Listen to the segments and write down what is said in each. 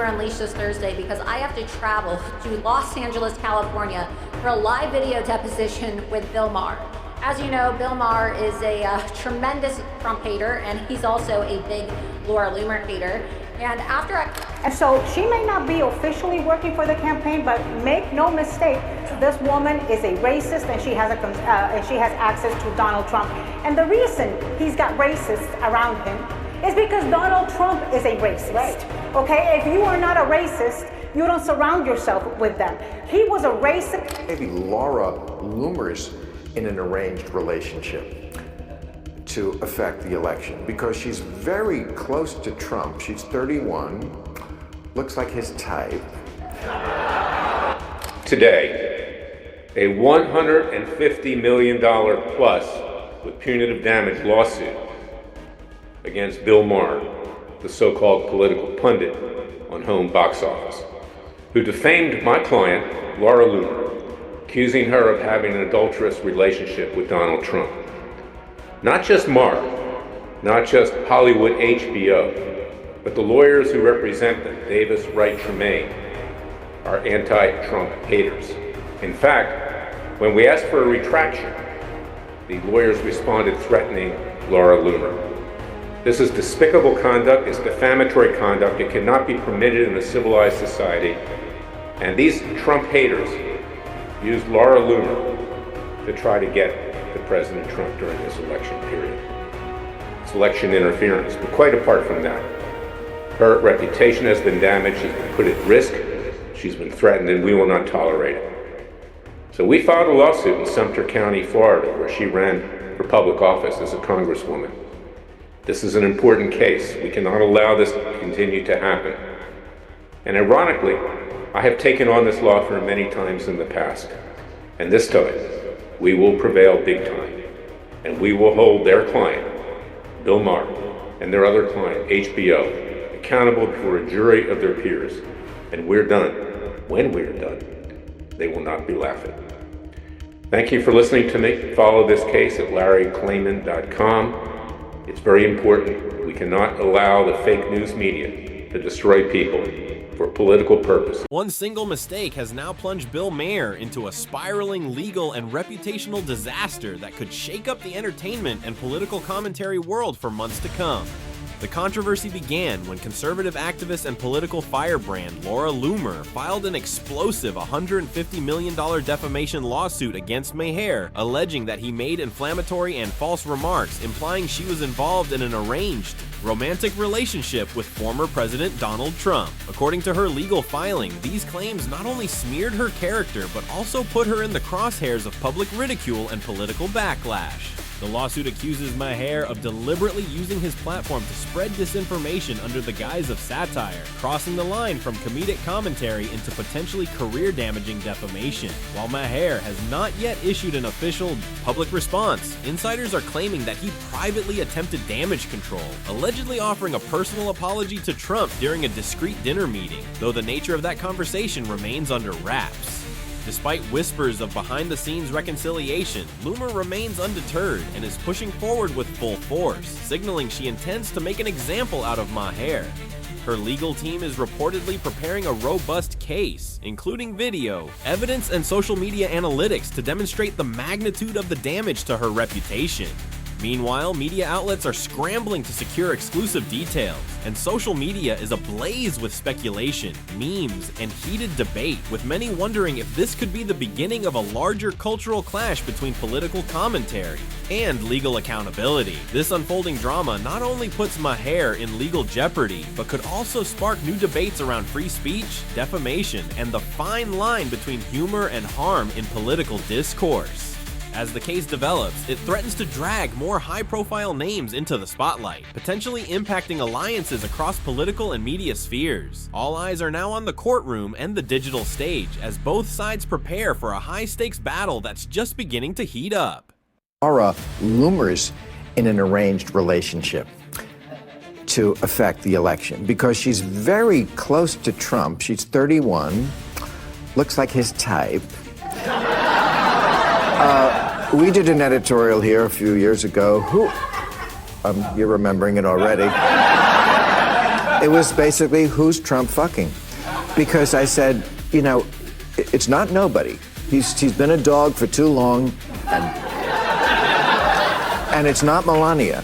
Loomer Unleashed this Thursday because I have to travel to Los Angeles, California for a live video deposition with Bill Maher. As you know, Bill Maher is a tremendous Trump hater, and he's also a big Laura Loomer hater. And so she may not be officially working for the campaign, but make no mistake, this woman is a racist, and she has access to Donald Trump. And the reason he's got racists around him is because Donald Trump is a racist. Right. Okay, if you are not a racist, you don't surround yourself with them. He was a racist. Maybe Laura Loomer's in an arranged relationship to affect the election because she's very close to Trump. She's 31, looks like his type. Today, a $150 million plus with punitive damage lawsuit against Bill Maher, the so-called political pundit on Home Box Office, who defamed my client, Laura Loomer, accusing her of having an adulterous relationship with Donald Trump. Not just Maher, not just Hollywood HBO, but the lawyers who represent them, Davis, Wright, Tremaine, are anti-Trump haters. In fact, when we asked for a retraction, the lawyers responded threatening Laura Loomer. This is despicable conduct, it's defamatory conduct, it cannot be permitted in a civilized society, and these Trump haters used Laura Loomer to try to get to President Trump during this election period. It's election interference, but quite apart from that, her reputation has been damaged, she's been put at risk, she's been threatened, and we will not tolerate it. So we filed a lawsuit in Sumter County, Florida, where she ran for public office as a congresswoman. This is an important case. We cannot allow this to continue to happen. And ironically, I have taken on this law firm many times in the past. And this time, we will prevail big time. And we will hold their client, Bill Maher, and their other client, HBO, accountable for a jury of their peers. And we're done. When we're done, they will not be laughing. Thank you for listening to me. Follow this case at larryklayman.com. It's very important. We cannot allow the fake news media to destroy people for political purposes. One single mistake has now plunged Bill Maher into a spiraling legal and reputational disaster that could shake up the entertainment and political commentary world for months to come. The controversy began when conservative activist and political firebrand Laura Loomer filed an explosive $150 million defamation lawsuit against Maher, alleging that he made inflammatory and false remarks implying she was involved in an arranged romantic relationship with former President Donald Trump. According to her legal filing, these claims not only smeared her character but also put her in the crosshairs of public ridicule and political backlash. The lawsuit accuses Maher of deliberately using his platform to spread disinformation under the guise of satire, crossing the line from comedic commentary into potentially career-damaging defamation. While Maher has not yet issued an official public response, insiders are claiming that he privately attempted damage control, allegedly offering a personal apology to Trump during a discreet dinner meeting, though the nature of that conversation remains under wraps. Despite whispers of behind-the-scenes reconciliation, Loomer remains undeterred and is pushing forward with full force, signaling she intends to make an example out of Maher. Her legal team is reportedly preparing a robust case, including video, evidence, and social media analytics to demonstrate the magnitude of the damage to her reputation. Meanwhile, media outlets are scrambling to secure exclusive details, and social media is ablaze with speculation, memes, and heated debate, with many wondering if this could be the beginning of a larger cultural clash between political commentary and legal accountability. This unfolding drama not only puts Maher in legal jeopardy, but could also spark new debates around free speech, defamation, and the fine line between humor and harm in political discourse. As the case develops, it threatens to drag more high-profile names into the spotlight, potentially impacting alliances across political and media spheres. All eyes are now on the courtroom and the digital stage, as both sides prepare for a high-stakes battle that's just beginning to heat up. Laura Loomer's in an arranged relationship to affect the election because she's very close to Trump. She's 31, looks like his type. We did an editorial here a few years ago. You're remembering it already. It was basically, who's Trump fucking? Because I said, you know, it's not nobody. He's been a dog for too long, and it's not Melania.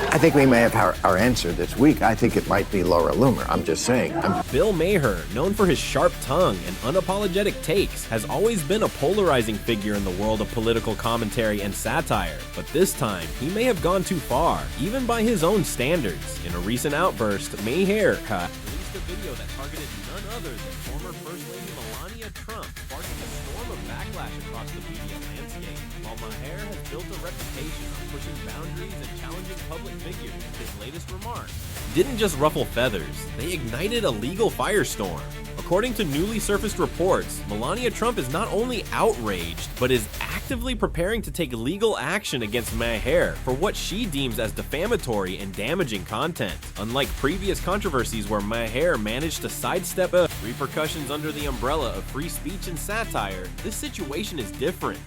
I think we may have our answer this week. I think it might be Laura Loomer. I'm just saying. Bill Maher, known for his sharp tongue and unapologetic takes, has always been a polarizing figure in the world of political commentary and satire. But this time, he may have gone too far, even by his own standards. In a recent outburst, Maher released a video that targeted none other than former First Lady Melania Trump, sparking a storm of backlash across the media landscape. While Maher has built a reputation of pushing boundaries and challenging public figures, his latest remarks didn't just ruffle feathers, they ignited a legal firestorm. According to newly surfaced reports, Melania Trump is not only outraged, but is actively preparing to take legal action against Maher for what she deems as defamatory and damaging content. Unlike previous controversies where Maher managed to sidestep repercussions under the umbrella of free speech and satire, this situation is different.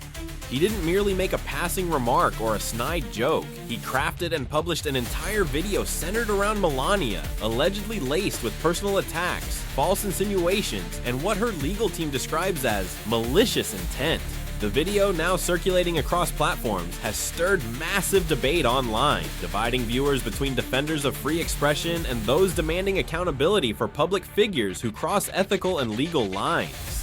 He didn't merely make a passing remark or a snide joke. He crafted and published an entire video centered around Melania, allegedly laced with personal attacks, false insinuations, and what her legal team describes as malicious intent. The video, now circulating across platforms, has stirred massive debate online, dividing viewers between defenders of free expression and those demanding accountability for public figures who cross ethical and legal lines.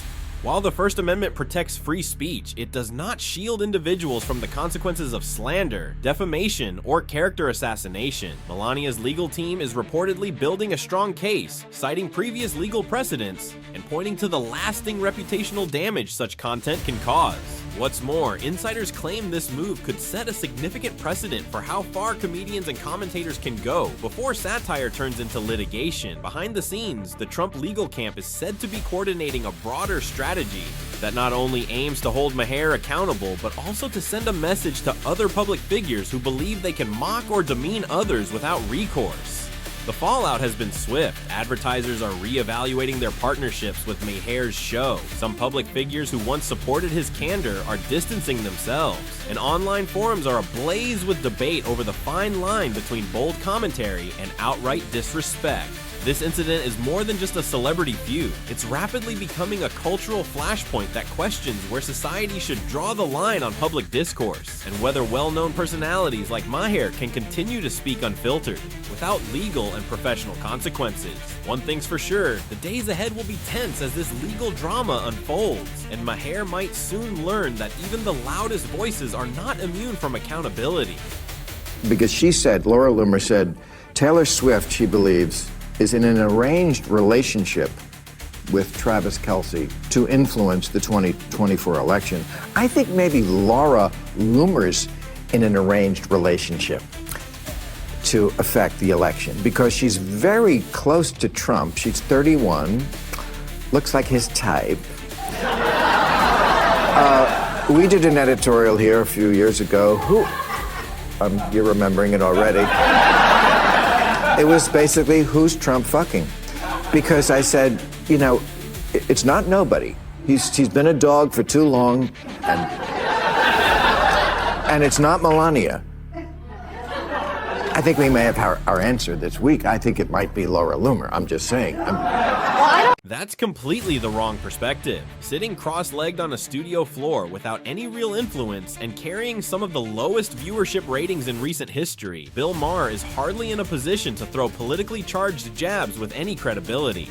While the First Amendment protects free speech, it does not shield individuals from the consequences of slander, defamation, or character assassination. Melania's legal team is reportedly building a strong case, citing previous legal precedents, and pointing to the lasting reputational damage such content can cause. What's more, insiders claim this move could set a significant precedent for how far comedians and commentators can go before satire turns into litigation. Behind the scenes, the Trump legal camp is said to be coordinating a broader strategy that not only aims to hold Maher accountable, but also to send a message to other public figures who believe they can mock or demean others without recourse. The fallout has been swift. Advertisers are re-evaluating their partnerships with Maher's show. Some public figures who once supported his candor are distancing themselves, and online forums are ablaze with debate over the fine line between bold commentary and outright disrespect. This incident is more than just a celebrity feud. It's rapidly becoming a cultural flashpoint that questions where society should draw the line on public discourse, and whether well-known personalities like Maher can continue to speak unfiltered, without legal and professional consequences. One thing's for sure, the days ahead will be tense as this legal drama unfolds, and Maher might soon learn that even the loudest voices are not immune from accountability. Because she said, Laura Loomer said, Taylor Swift, she believes, is in an arranged relationship with Travis Kelce to influence the 2024 election. I think maybe Laura Loomer's in an arranged relationship to affect the election because she's very close to Trump. She's 31, looks like his type. We did an editorial here a few years ago. You're remembering it already. It was basically, who's Trump fucking? Because I said, you know, it's not nobody. He's been a dog for too long, and it's not Melania. I think we may have our answer this week. I think it might be Laura Loomer. I'm just saying. That's completely the wrong perspective. Sitting cross-legged on a studio floor without any real influence and carrying some of the lowest viewership ratings in recent history, Bill Maher is hardly in a position to throw politically charged jabs with any credibility.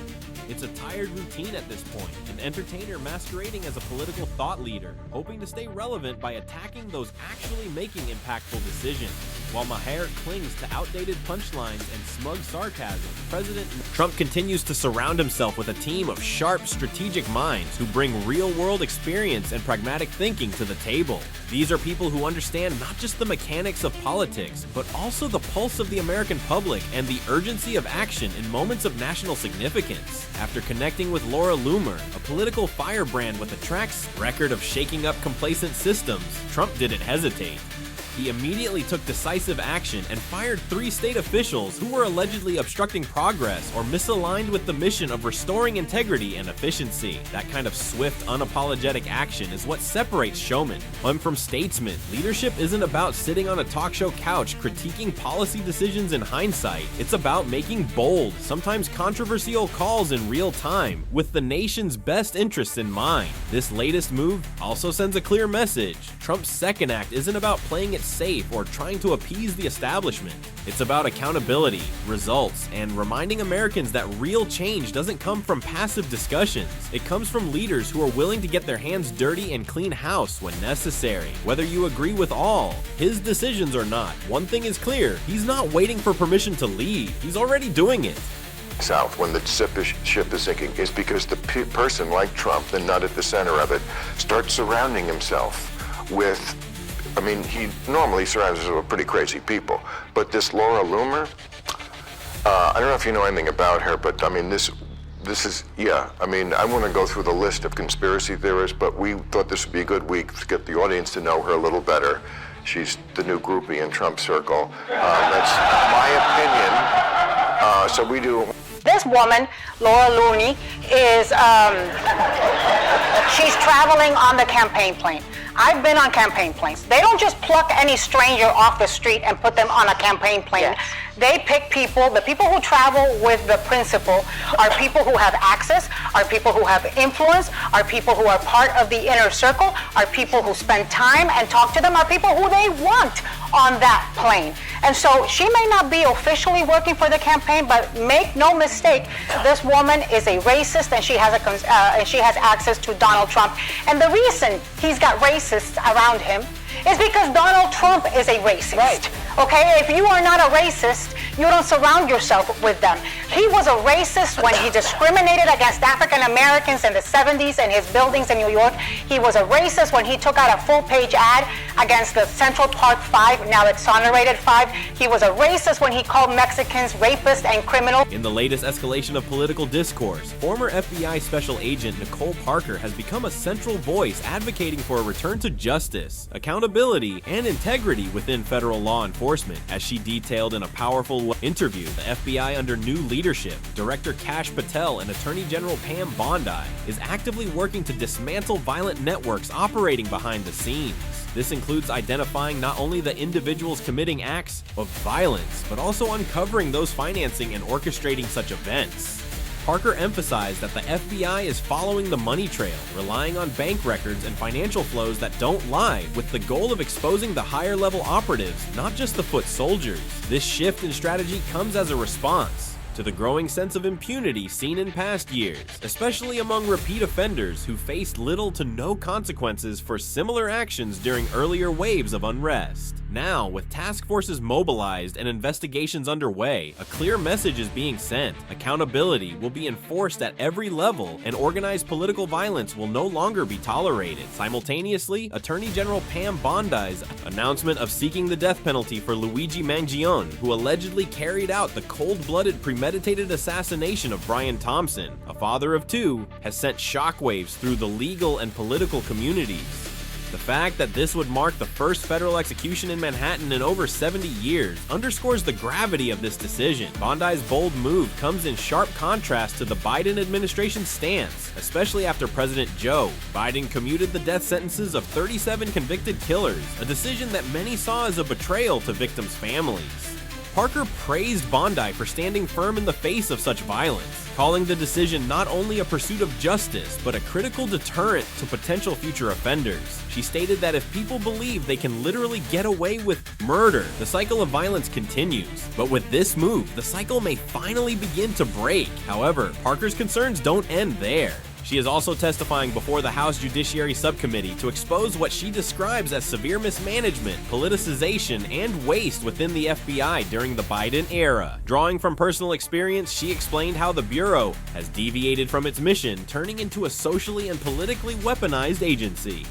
It's a tired routine at this point, an entertainer masquerading as a political thought leader, hoping to stay relevant by attacking those actually making impactful decisions. While Maher clings to outdated punchlines and smug sarcasm, President Trump continues to surround himself with a team of sharp, strategic minds who bring real-world experience and pragmatic thinking to the table. These are people who understand not just the mechanics of politics, but also the pulse of the American public and the urgency of action in moments of national significance. After connecting with Laura Loomer, a political firebrand with a track record of shaking up complacent systems, Trump didn't hesitate. he immediately took decisive action and fired 3 state officials who were allegedly obstructing progress or misaligned with the mission of restoring integrity and efficiency. That kind of swift, unapologetic action is what separates showmen from statesmen. Leadership isn't about sitting on a talk show couch critiquing policy decisions in hindsight. It's about making bold, sometimes controversial calls in real time, with the nation's best interests in mind. This latest move also sends a clear message. Trump's second act isn't about playing it safe or trying to appease the establishment. It's about accountability, results, and reminding Americans that real change doesn't come from passive discussions. It comes from leaders who are willing to get their hands dirty and clean house when necessary. Whether you agree with all his decisions or not, one thing is clear: he's not waiting for permission to lead. He's already doing it. South when the ship is sinking is because the person like Trump, the nut at the center of it, starts surrounding himself with, I mean, he normally surrounds himself with pretty crazy people, but this Laura Loomer, I don't know if you know anything about her, but I mean, this is, yeah, I mean, I want to go through the list of conspiracy theorists, but we thought this would be a good week to get the audience to know her a little better. She's the new groupie in Trump's circle. That's my opinion. So we do. This woman, Laura Loomer, is she's traveling on the campaign plane. I've been on campaign planes. They don't just pluck any stranger off the street and put them on a campaign plane. Yes. They pick people. The people who travel with the principal are people who have access, are people who have influence, are people who are part of the inner circle, are people who spend time and talk to them, are people who they want on that plane. And so she may not be officially working for the campaign, but make no mistake, this woman is a racist, and she has access to Donald Trump. And the reason he's got racists around him is because Donald Trump is a racist. Right. Okay, if you are not a racist, you don't surround yourself with them. He was a racist when he discriminated against African Americans in the 70s in his buildings in New York. He was a racist when he took out a full-page ad against the Central Park 5, now exonerated 5. He was a racist when he called Mexicans rapists and criminals. In the latest escalation of political discourse, former FBI Special Agent Nicole Parker has become a central voice advocating for a return to justice, accountability, and integrity within federal law enforcement. As she detailed in a powerful interview, the FBI under new leadership, Director Kash Patel and Attorney General Pam Bondi, is actively working to dismantle violent networks operating behind the scenes. This includes identifying not only the individuals committing acts of violence, but also uncovering those financing and orchestrating such events. Parker emphasized that the FBI is following the money trail, relying on bank records and financial flows that don't lie, with the goal of exposing the higher-level operatives, not just the foot soldiers. This shift in strategy comes as a response to the growing sense of impunity seen in past years, especially among repeat offenders who faced little to no consequences for similar actions during earlier waves of unrest. Now, with task forces mobilized and investigations underway, a clear message is being sent. Accountability will be enforced at every level, and organized political violence will no longer be tolerated. Simultaneously, Attorney General Pam Bondi's announcement of seeking the death penalty for Luigi Mangione, who allegedly carried out the cold-blooded premeditated assassination of Brian Thompson, a father of 2, has sent shockwaves through the legal and political communities. The fact that this would mark the first federal execution in Manhattan in over 70 years underscores the gravity of this decision. Bondi's bold move comes in sharp contrast to the Biden administration's stance, especially after President Joe Biden commuted the death sentences of 37 convicted killers, a decision that many saw as a betrayal to victims' families. Parker praised Bondi for standing firm in the face of such violence, calling the decision not only a pursuit of justice, but a critical deterrent to potential future offenders. She stated that if people believe they can literally get away with murder, the cycle of violence continues. But with this move, the cycle may finally begin to break. However, Parker's concerns don't end there. She is also testifying before the House Judiciary Subcommittee to expose what she describes as severe mismanagement, politicization, and waste within the FBI during the Biden era. Drawing from personal experience, she explained how the Bureau has deviated from its mission, turning into a socially and politically weaponized agency.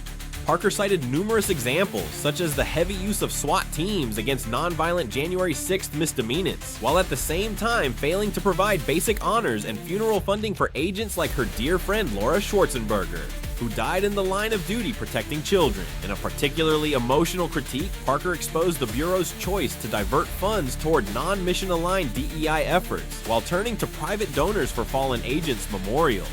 Parker cited numerous examples, such as the heavy use of SWAT teams against nonviolent January 6th misdemeanants, while at the same time failing to provide basic honors and funeral funding for agents like her dear friend Laura Schwarzenberger. who died in the line of duty protecting children. In a particularly emotional critique, Parker exposed the Bureau's choice to divert funds toward non-mission aligned DEI efforts, while turning to private donors for fallen agents' memorials.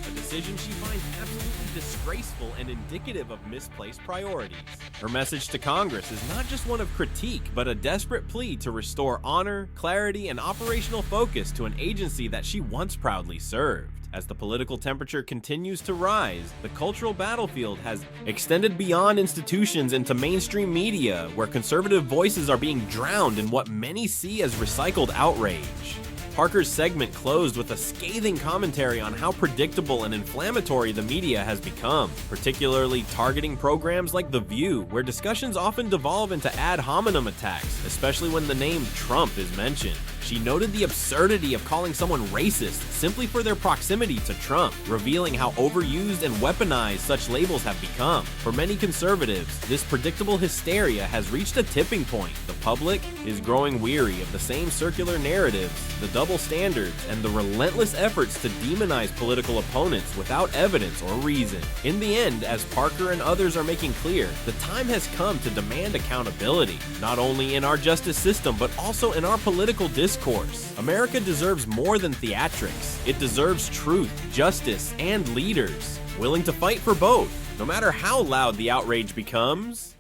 A decision she finds absolutely disgraceful and indicative of misplaced priorities. Her message to Congress is not just one of critique, but a desperate plea to restore honor, clarity, and operational focus to an agency that she once proudly served. As the political temperature continues to rise, the cultural battlefield has extended beyond institutions into mainstream media, where conservative voices are being drowned in what many see as recycled outrage. Parker's segment closed with a scathing commentary on how predictable and inflammatory the media has become, particularly targeting programs like The View, where discussions often devolve into ad hominem attacks, especially when the name Trump is mentioned. She noted the absurdity of calling someone racist simply for their proximity to Trump, revealing how overused and weaponized such labels have become. For many conservatives, this predictable hysteria has reached a tipping point. The public is growing weary of the same circular narratives, the double standards, and the relentless efforts to demonize political opponents without evidence or reason. In the end, as Parker and others are making clear, the time has come to demand accountability, not only in our justice system, but also in our political discourse. America deserves more than theatrics. It deserves truth, justice, and leaders willing to fight for both, no matter how loud the outrage becomes.